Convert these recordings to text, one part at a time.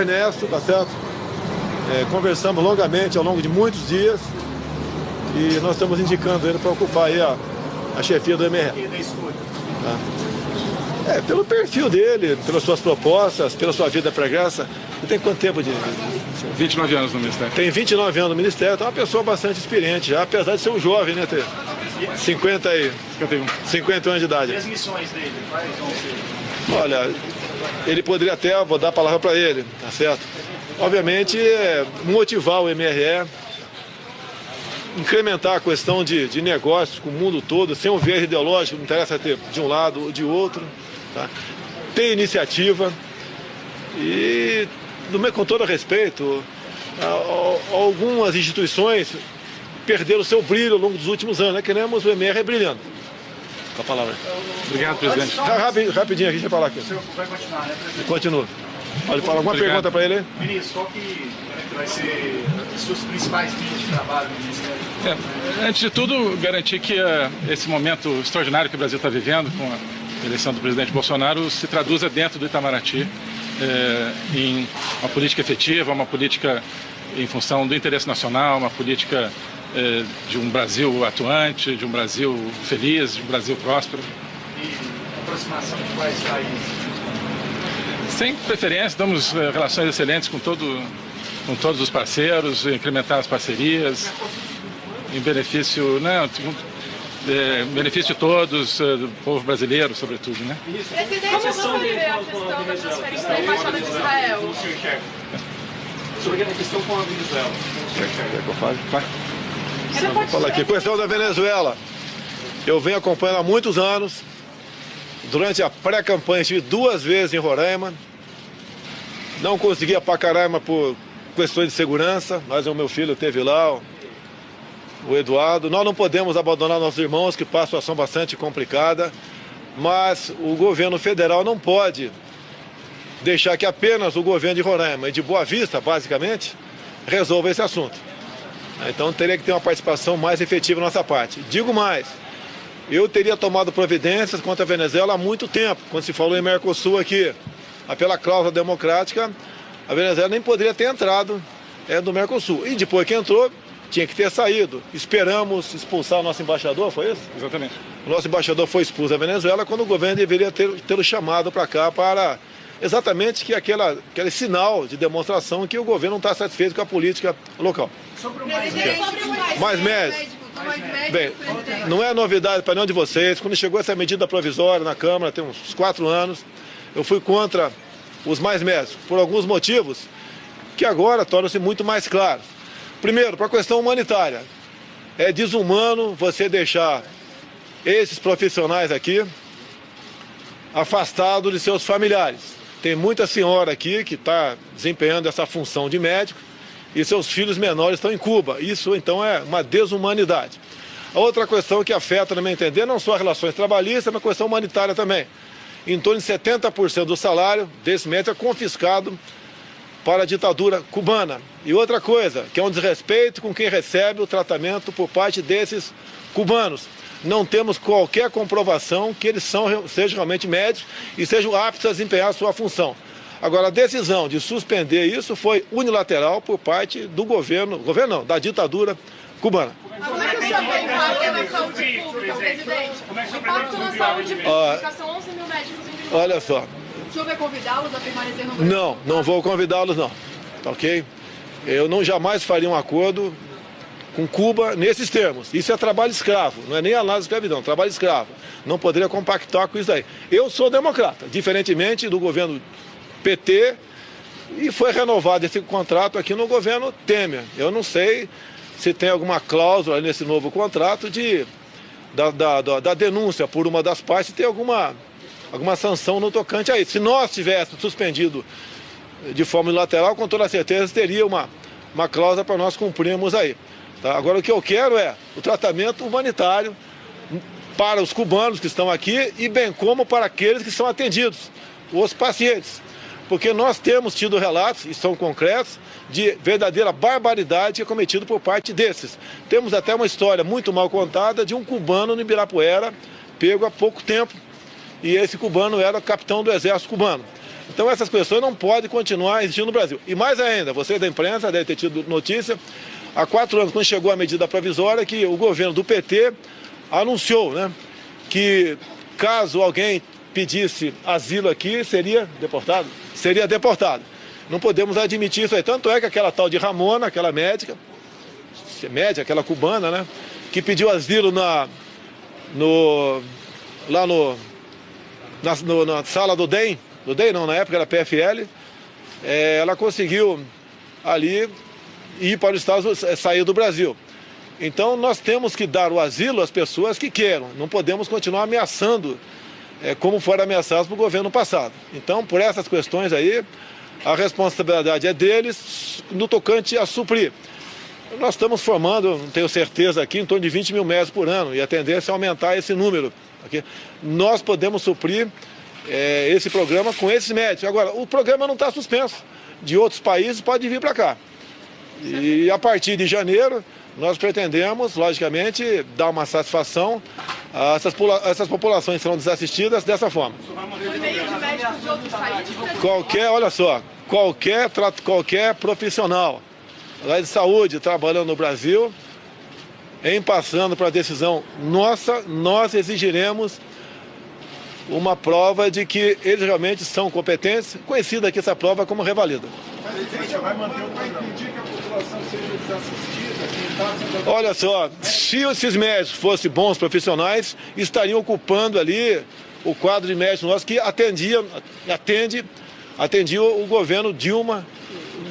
Ernesto, tá certo? Conversamos longamente ao longo de muitos dias e nós estamos indicando ele para ocupar aí a chefia do MRE. Tá? Pelo perfil dele, pelas suas propostas, pela sua vida pregressa. Ele tem quanto tempo de... 29 anos no Ministério. Tem 29 anos no Ministério, então é uma pessoa bastante experiente já, apesar de ser um jovem, né? Ter 51 anos de idade. E as missões dele, quais vão ser? Olha, ele poderia até, vou dar a palavra para ele, tá certo? Obviamente, motivar o MRE, incrementar a questão de negócios com o mundo todo, sem um viés ideológico, não interessa ter de um lado ou de outro, tá? Ter iniciativa e, com todo respeito, algumas instituições perderam o seu brilho ao longo dos últimos anos, né? Queremos o MRE brilhando. Com a palavra. Obrigado, presidente. Rapidinho aqui, deixa eu falar aqui. O senhor vai continuar, né, presidente? Continua. Pode falar alguma pergunta para ele aí? Ministro, qual que vai ser as suas principais linhas de trabalho no Ministério? Antes de tudo, garantir que esse momento extraordinário que o Brasil está vivendo, com a eleição do presidente Bolsonaro, se traduza dentro do Itamaraty em uma política efetiva, uma política em função do interesse nacional, uma política de um Brasil atuante, de um Brasil feliz, de um Brasil próspero. E aproximação de quais países? Sem preferência, damos relações excelentes com todos os parceiros, incrementar as parcerias, em benefício, benefício de todos, do povo brasileiro, sobretudo, né? Presidente, eu gostaria de ver a questão da transferência da Embaixada de Israel. Sobre a questão com a Venezuela. Vou falar aqui. Questão da Venezuela. Eu venho acompanhando há muitos anos. Durante a pré-campanha estive 2 vezes em Roraima. Não consegui ir para Caraima por questões de segurança, mas o meu filho esteve lá, o Eduardo. Nós não podemos abandonar nossos irmãos que passam uma situação bastante complicada, mas o governo federal não pode deixar que apenas o governo de Roraima e de Boa Vista, basicamente, resolva esse assunto. Então teria que ter uma participação mais efetiva da nossa parte. Digo mais, eu teria tomado providências contra a Venezuela há muito tempo, quando se falou em Mercosul aqui, pela cláusula democrática, a Venezuela nem poderia ter entrado no Mercosul. E depois que entrou, tinha que ter saído. Esperamos expulsar o nosso embaixador, foi isso? Exatamente. O nosso embaixador foi expulso da Venezuela quando o governo deveria tê-lo chamado para cá para exatamente que aquele sinal de demonstração que o governo não está satisfeito com a política local. Sobre o Mais médicos. Bem, não é novidade para nenhum de vocês. Quando chegou essa medida provisória na Câmara, tem uns 4 anos, eu fui contra os mais médicos, por alguns motivos que agora tornam-se muito mais claros. Primeiro, para a questão humanitária. É desumano você deixar esses profissionais aqui afastados de seus familiares. Tem muita senhora aqui que está desempenhando essa função de médico e seus filhos menores estão em Cuba. Isso, então, é uma desumanidade. A outra questão que afeta, na minha entender, não só as relações trabalhistas, mas a questão humanitária também. Em torno de 70% do salário desse médico é confiscado para a ditadura cubana. E outra coisa, que é um desrespeito com quem recebe o tratamento por parte desses cubanos. Não temos qualquer comprovação que eles sejam realmente médicos e sejam aptos a desempenhar a sua função. Agora, a decisão de suspender isso foi unilateral por parte do governo não, da ditadura cubana. Como é que o senhor vê o impacto na saúde pública, presidente? O impacto na saúde pública, são 11 mil médicos em Olha só. O senhor vai convidá-los a permanecer no Brasil? Não vou convidá-los não, tá ok? Eu jamais faria um acordo com Cuba nesses termos. Isso é trabalho escravo, não é nem análise de escravidão, trabalho escravo. Não poderia compactar com isso aí. Eu sou democrata, diferentemente do governo PT, e foi renovado esse contrato aqui no governo Temer. Eu não sei se tem alguma cláusula nesse novo contrato da denúncia por uma das partes, tem alguma sanção no tocante a isso. Se nós tivéssemos suspendido de forma unilateral, com toda certeza teria uma cláusula para nós cumprirmos aí. Tá? Agora, o que eu quero é o tratamento humanitário para os cubanos que estão aqui e bem como para aqueles que são atendidos, os pacientes. Porque nós temos tido relatos, e são concretos, de verdadeira barbaridade que é cometido por parte desses. Temos até uma história muito mal contada de um cubano no Ibirapuera, pego há pouco tempo, e esse cubano era capitão do exército cubano. Então essas questões não podem continuar existindo no Brasil. E mais ainda, você da imprensa deve ter tido notícia, há 4 anos, quando chegou a medida provisória, que o governo do PT anunciou, né, que caso alguém pedisse asilo aqui, seria deportado. Seria deportado. Não podemos admitir isso aí. Tanto é que aquela tal de Ramona, aquela médica, aquela cubana, né, que pediu asilo na sala do DEM, não, na época era PFL, ela conseguiu ali ir para os Estados Unidos, sair do Brasil. Então nós temos que dar o asilo às pessoas que queiram, não podemos continuar ameaçando, como foram ameaçados pelo governo passado. Então, por essas questões aí, a responsabilidade é deles no tocante a suprir. Nós estamos formando, não tenho certeza aqui, em torno de 20 mil médicos por ano, e a tendência é aumentar esse número. Aqui. Nós podemos suprir esse programa com esses médicos. Agora, o programa não está suspenso. De outros países pode vir para cá. E a partir de janeiro, nós pretendemos, logicamente, dar uma satisfação a essas populações que serão desassistidas dessa forma. Por meio de médicos de outros países? Olha só, qualquer profissional de saúde trabalhando no Brasil, em passando para a decisão nossa, nós exigiremos uma prova de que eles realmente são competentes, conhecida aqui essa prova como revalida. Vai manter o pai impedir que a população seja desassistida? Olha só, se esses médicos fossem bons profissionais, estariam ocupando ali o quadro de médicos nossos que atende o governo Dilma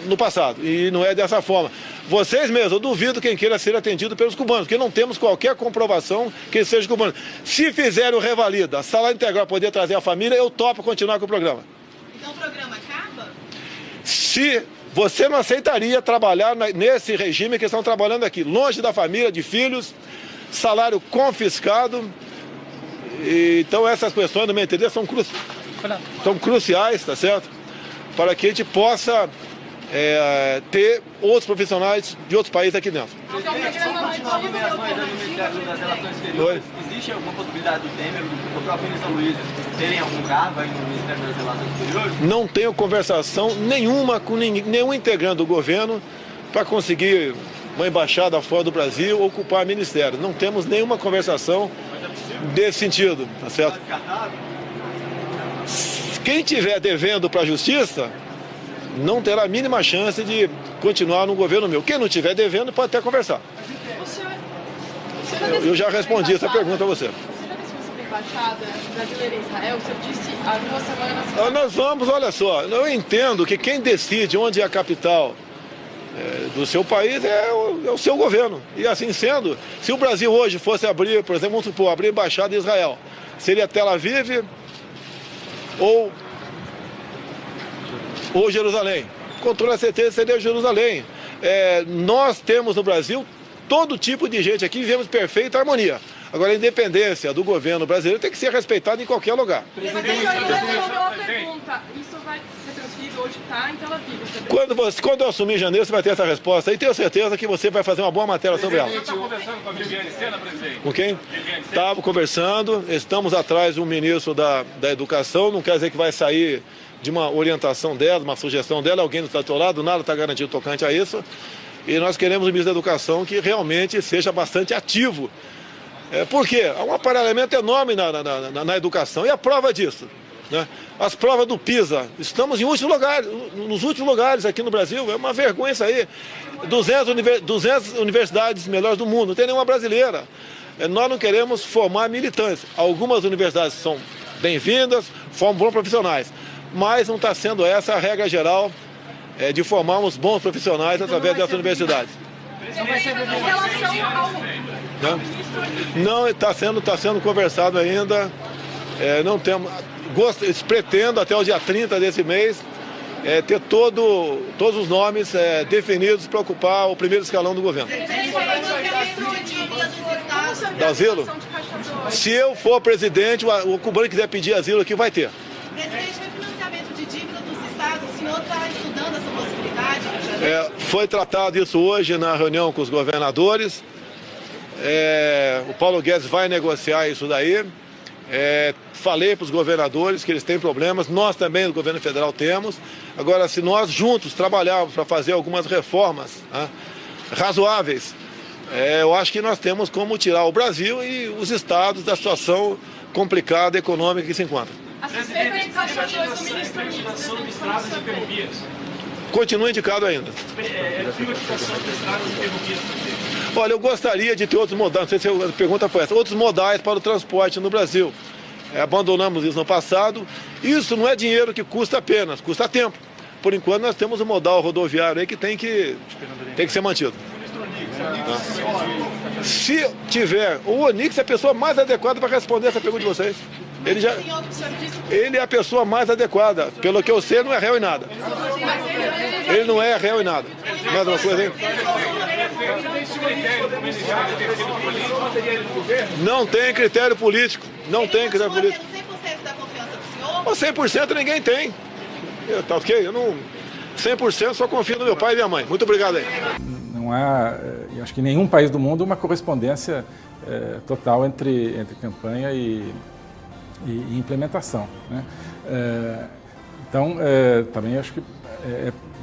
no passado. E não é dessa forma. Vocês mesmos, eu duvido quem queira ser atendido pelos cubanos, porque não temos qualquer comprovação que eles sejam cubanos. Se fizerem o revalida, salário integral poder trazer a família, eu topo continuar com o programa. Então o programa acaba? Se você não aceitaria trabalhar nesse regime que estão trabalhando aqui, longe da família, de filhos, salário confiscado. Então essas questões, no meu entender, são cruciais, tá certo? Para que a gente possa ter outros profissionais de outros países aqui dentro. Existe alguma possibilidade do Temer, do próprio ministro Luiz, terem algum cargo aí no Ministério das Relações Exteriores? Não tenho conversação nenhuma com nenhum integrante do governo para conseguir uma embaixada fora do Brasil, ocupar ministério. Não temos nenhuma conversação desse sentido, tá certo? Quem estiver devendo para a justiça não terá a mínima chance de continuar no governo meu. Quem não estiver devendo pode até conversar. Eu já respondi essa pergunta a você. Embaixada brasileira em Israel, você disse há 2 semanas... Nós vamos, olha só, eu entendo que quem decide onde é a capital do seu país é o seu governo. E assim sendo, se o Brasil hoje fosse abrir, por exemplo, vamos supor, abrir embaixada em Israel, seria Tel Aviv ou Jerusalém. Com toda certeza seria Jerusalém. Nós temos no Brasil todo tipo de gente aqui, vivemos perfeita harmonia. Agora, a independência do governo brasileiro tem que ser respeitada em qualquer lugar. Presidente, uma pergunta. Isso vai ser transferido hoje, está em Tel Aviv? Quando eu assumir em janeiro, você vai ter essa resposta. E tenho certeza que você vai fazer uma boa matéria sobre ela. Você está conversando com a Viviane Sena, presidente? Com quem? Estava conversando. Estamos atrás de um ministro da Educação. Não quer dizer que vai sair de uma orientação dela, uma sugestão dela. Alguém do seu lado, nada está garantido tocante a isso. E nós queremos um ministro da Educação que realmente seja bastante ativo. Por quê? Há um aparelhamento enorme na educação. E a prova disso, né? As provas do PISA. Estamos em último lugar, nos últimos lugares aqui no Brasil. É uma vergonha isso aí. 200 universidades melhores do mundo. Não tem nenhuma brasileira. Nós não queremos formar militantes. Algumas universidades são bem-vindas, formam bons profissionais. Mas não está sendo essa a regra geral de formarmos bons profissionais através dessas universidades. Em relação ao... Não, está sendo conversado ainda. Não temos. Pretendo até o dia 30 desse mês ter todos os nomes definidos para ocupar o primeiro escalão do governo. Do asilo? Se eu for presidente, o cubano que quiser pedir asilo aqui vai ter. Presidente, o financiamento de dívida dos estados, o senhor está estudando essa possibilidade? Foi tratado isso hoje na reunião com os governadores. O Paulo Guedes vai negociar isso daí. Falei para os governadores que eles têm problemas, nós também, do governo federal, temos. Agora, se nós juntos trabalharmos para fazer algumas reformas, né, razoáveis, eu acho que nós temos como tirar o Brasil e os estados da situação complicada econômica que se encontra. A suspeita é encaixadores do ministro privatização de estradas e ferrovias. Continua indicado ainda. Privatização de estradas e ferrovias. Olha, eu gostaria de ter outros modais, não sei se a pergunta foi essa, outros modais para o transporte no Brasil. Abandonamos isso no passado. Isso não é dinheiro que custa apenas, custa tempo. Por enquanto nós temos um modal rodoviário aí que tem que ser mantido. Se tiver, o Onix é a pessoa mais adequada para responder essa pergunta de vocês. Ele é a pessoa mais adequada. Pelo que eu sei, ele não é réu em nada. Ele não é réu em nada. Mais uma coisa aí? Não tem critério político. Não tem critério político. 100% da confiança do senhor? O 100% ninguém tem. Tá ok? Eu não... 100% só confio no meu pai e minha mãe. Muito obrigado aí. Não há, eu acho que em nenhum país do mundo, uma correspondência total entre campanha e implementação, né? Então, também acho que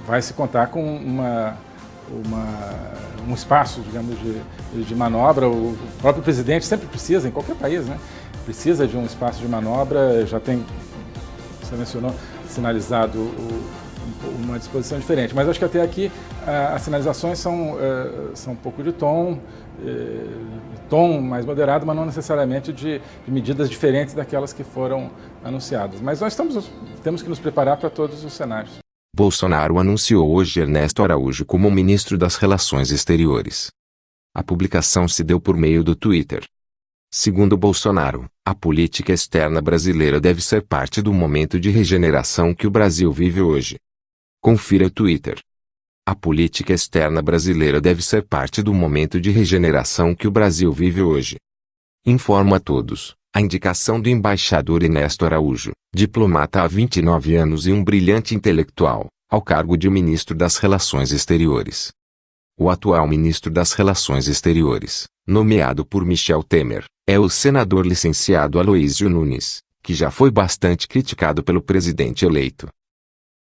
vai se contar com um espaço, digamos, de manobra. O próprio presidente sempre precisa, em qualquer país, né? Precisa de um espaço de manobra, já tem, você mencionou, sinalizado uma disposição diferente. Mas acho que até aqui as sinalizações são um pouco de tom mais moderado, mas não necessariamente de medidas diferentes daquelas que foram anunciadas. Mas nós temos que nos preparar para todos os cenários. Bolsonaro anunciou hoje Ernesto Araújo como ministro das Relações Exteriores. A publicação se deu por meio do Twitter. Segundo Bolsonaro, a política externa brasileira deve ser parte do momento de regeneração que o Brasil vive hoje. Confira o Twitter. A política externa brasileira deve ser parte do momento de regeneração que o Brasil vive hoje. Informo a todos, a indicação do embaixador Ernesto Araújo, diplomata há 29 anos e um brilhante intelectual, ao cargo de ministro das Relações Exteriores. O atual ministro das Relações Exteriores, nomeado por Michel Temer, é o senador licenciado Aloísio Nunes, que já foi bastante criticado pelo presidente eleito.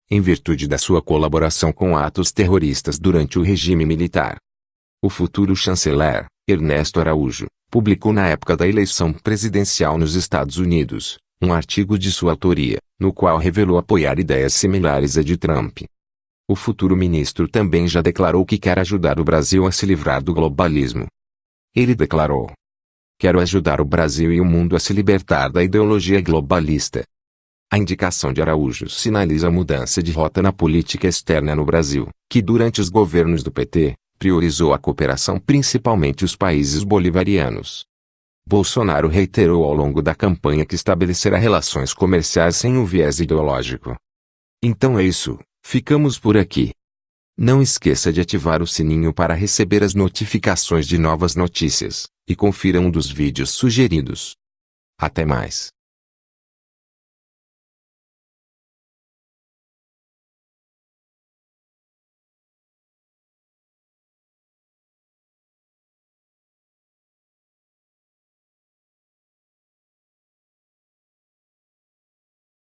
Em virtude da sua colaboração com atos terroristas durante o regime militar. O futuro chanceler, Ernesto Araújo, publicou na época da eleição presidencial nos Estados Unidos, um artigo de sua autoria, no qual revelou apoiar ideias similares à de Trump. O futuro ministro também já declarou que quer ajudar o Brasil a se livrar do globalismo. Ele declarou: "Quero ajudar o Brasil e o mundo a se libertar da ideologia globalista." A indicação de Araújo sinaliza a mudança de rota na política externa no Brasil, que durante os governos do PT, priorizou a cooperação principalmente os países bolivarianos. Bolsonaro reiterou ao longo da campanha que estabelecerá relações comerciais sem o viés ideológico. Então é isso, ficamos por aqui. Não esqueça de ativar o sininho para receber as notificações de novas notícias, e confira um dos vídeos sugeridos. Até mais.